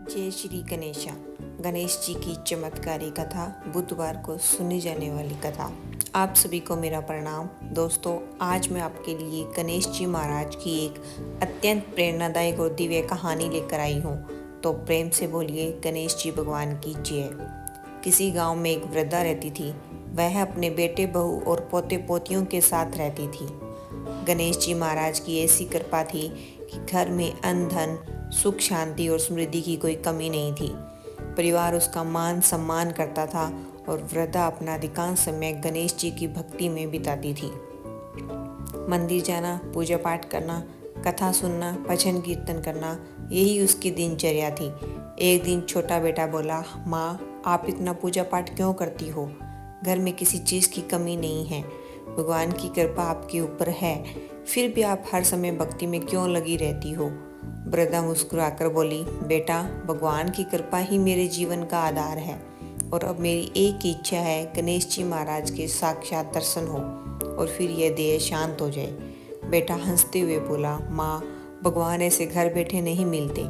जय श्री गणेशा। गणेश जी की चमत्कारी कथा, बुधवार को सुनी जाने वाली कथा। आप सभी को मेरा प्रणाम। दोस्तों, आज मैं आपके लिए गणेश जी महाराज की एक अत्यंत प्रेरणादायक और दिव्य कहानी लेकर आई हूँ। तो प्रेम से बोलिए गणेश जी भगवान की जय। किसी गांव में एक वृद्धा रहती थी। वह अपने बेटे, बहू और पोते पोतियों के साथ रहती थी। गणेश जी महाराज की ऐसी कृपा थी कि घर में अन्न धन, सुख शांति और समृद्धि की कोई कमी नहीं थी। परिवार उसका मान सम्मान करता था और वृद्धा अपना अधिकांश समय गणेश जी की भक्ति में बिताती थी। मंदिर जाना, पूजा पाठ करना, कथा सुनना, भजन कीर्तन करना, यही उसकी दिनचर्या थी। एक दिन छोटा बेटा बोला, माँ, आप इतना पूजा पाठ क्यों करती हो? घर में किसी चीज़ की कमी नहीं है। भगवान की कृपा आपके ऊपर है, फिर भी आप हर समय भक्ति में क्यों लगी रहती हो? वृद्धा मुस्कुराकर बोली, बेटा, भगवान की कृपा ही मेरे जीवन का आधार है और अब मेरी एक ही इच्छा है, गणेश जी महाराज के साक्षात दर्शन हो और फिर यह देह शांत हो जाए। बेटा हंसते हुए बोला, माँ, भगवान ऐसे घर बैठे नहीं मिलते।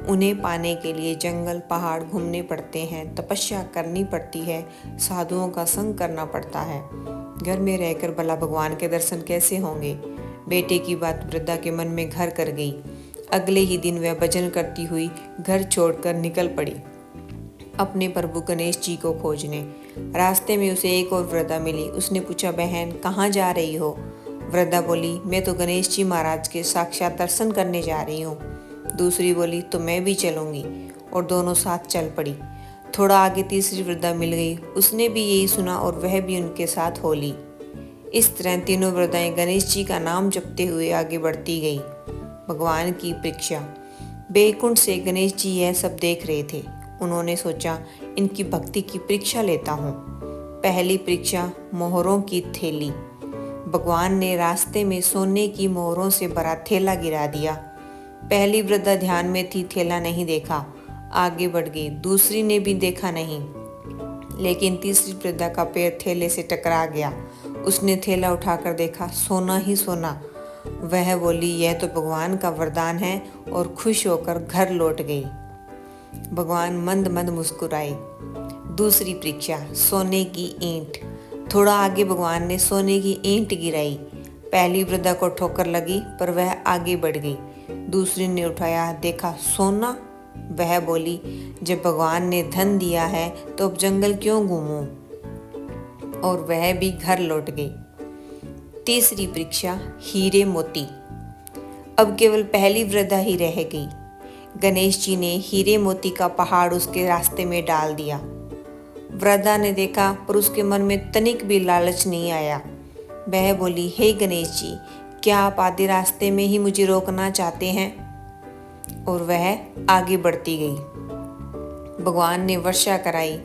उन्हें पाने के लिए जंगल पहाड़ घूमने पड़ते हैं, तपस्या करनी पड़ती है, साधुओं का संग करना पड़ता है। घर में रहकर भला भगवान के दर्शन कैसे होंगे? बेटे की बात वृद्धा के मन में घर कर गई। अगले ही दिन वह भजन करती हुई घर छोड़कर निकल पड़ी अपने प्रभु गणेश जी को खोजने। रास्ते में उसे एक और वृद्धा मिली। उसने पूछा, बहन, कहाँ जा रही हो? वृद्धा बोली, मैं तो गणेश जी महाराज के साक्षात दर्शन करने जा रही हूँ। दूसरी बोली, तो मैं भी चलूंगी, और दोनों साथ चल पड़ी। थोड़ा आगे तीसरी वृद्धा मिल गई। उसने भी यही सुना और वह भी उनके साथ हो ली। इस तरह तीनों वृद्धाएं गणेश जी का नाम जपते हुए आगे बढ़ती गई। भगवान की परीक्षा। बैकुंठ से गणेश जी यह सब देख रहे थे। उन्होंने सोचा, इनकी भक्ति की परीक्षा लेता हूँ। पहली परीक्षा, मोहरों की थैली। भगवान ने रास्ते में सोने की मोहरों से भरा थैला गिरा दिया। पहली वृद्धा ध्यान में थी, थैला नहीं देखा, आगे बढ़ गई। दूसरी ने भी देखा नहीं, लेकिन तीसरी वृद्धा का पैर थैले से टकरा गया। उसने थैला उठाकर देखा, सोना ही सोना। वह बोली, यह तो भगवान का वरदान है, और खुश होकर घर लौट गई। भगवान मंद मंद मुस्कुराए। दूसरी परीक्षा, सोने की ईंट। थोड़ा आगे भगवान ने सोने की ईंट गिराई। पहली वृद्धा को ठोकर लगी, पर वह आगे बढ़ गई। दूसरी ने उठाया, देखा, सोना। वह बोली, जब भगवान ने धन दिया है तो अब जंगल क्यों घूमूं? और वह भी घर लौट गई। तीसरी परीक्षा, हीरे मोती। अब केवल पहली वृद्धा ही रह गई। गणेश जी ने हीरे मोती का पहाड़ उसके रास्ते में डाल दिया। वृद्धा ने देखा, पर उसके मन में तनिक भी लालच नहीं आया। वह बोली, हे गणेश जी, क्या आप आधे रास्ते में ही मुझे रोकना चाहते हैं? और वह आगे बढ़ती गई। भगवान ने वर्षा कराई,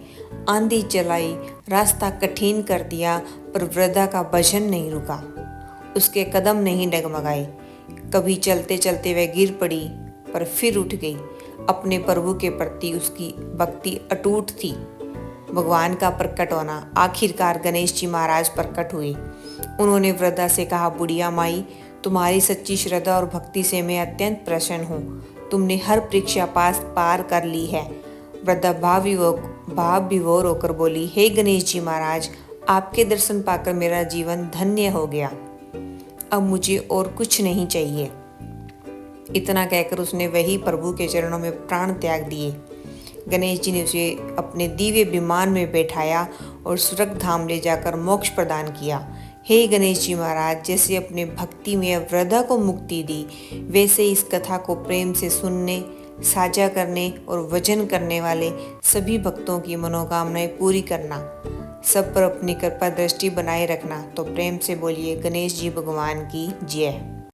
आंधी चलाई, रास्ता कठिन कर दिया, पर वृद्धा का भजन नहीं रुका। उसके कदम नहीं डगमगाए। कभी चलते चलते वह गिर पड़ी, पर फिर उठ गई। अपने प्रभु के प्रति उसकी भक्ति अटूट थी। भगवान का प्रकट होना। आखिरकार गणेश जी महाराज प्रकट हुए। उन्होंने वृद्धा से कहा, बुढ़िया माई, तुम्हारी सच्ची श्रद्धा और भक्ति से मैं अत्यंत प्रसन्न हूँ। तुमने हर परीक्षा पार कर ली है। वृद्धा भाव विभोर होकर बोली, हे गणेश जी महाराज, आपके दर्शन पाकर मेरा जीवन धन्य हो गया। अब मुझे और कुछ नहीं चाहिए। इतना कहकर उसने वही प्रभु के चरणों में प्राण त्याग दिए। गणेश जी ने उसे अपने दिव्य विमान में बैठाया और स्वर्ग धाम ले जाकर मोक्ष प्रदान किया। हे गणेश जी महाराज, जैसे अपने भक्ति में वृद्धा को मुक्ति दी, वैसे इस कथा को प्रेम से सुनने, साझा करने और भजन करने वाले सभी भक्तों की मनोकामनाएं पूरी करना। सब पर अपनी कृपा दृष्टि बनाए रखना। तो प्रेम से बोलिए गणेश जी भगवान की जय।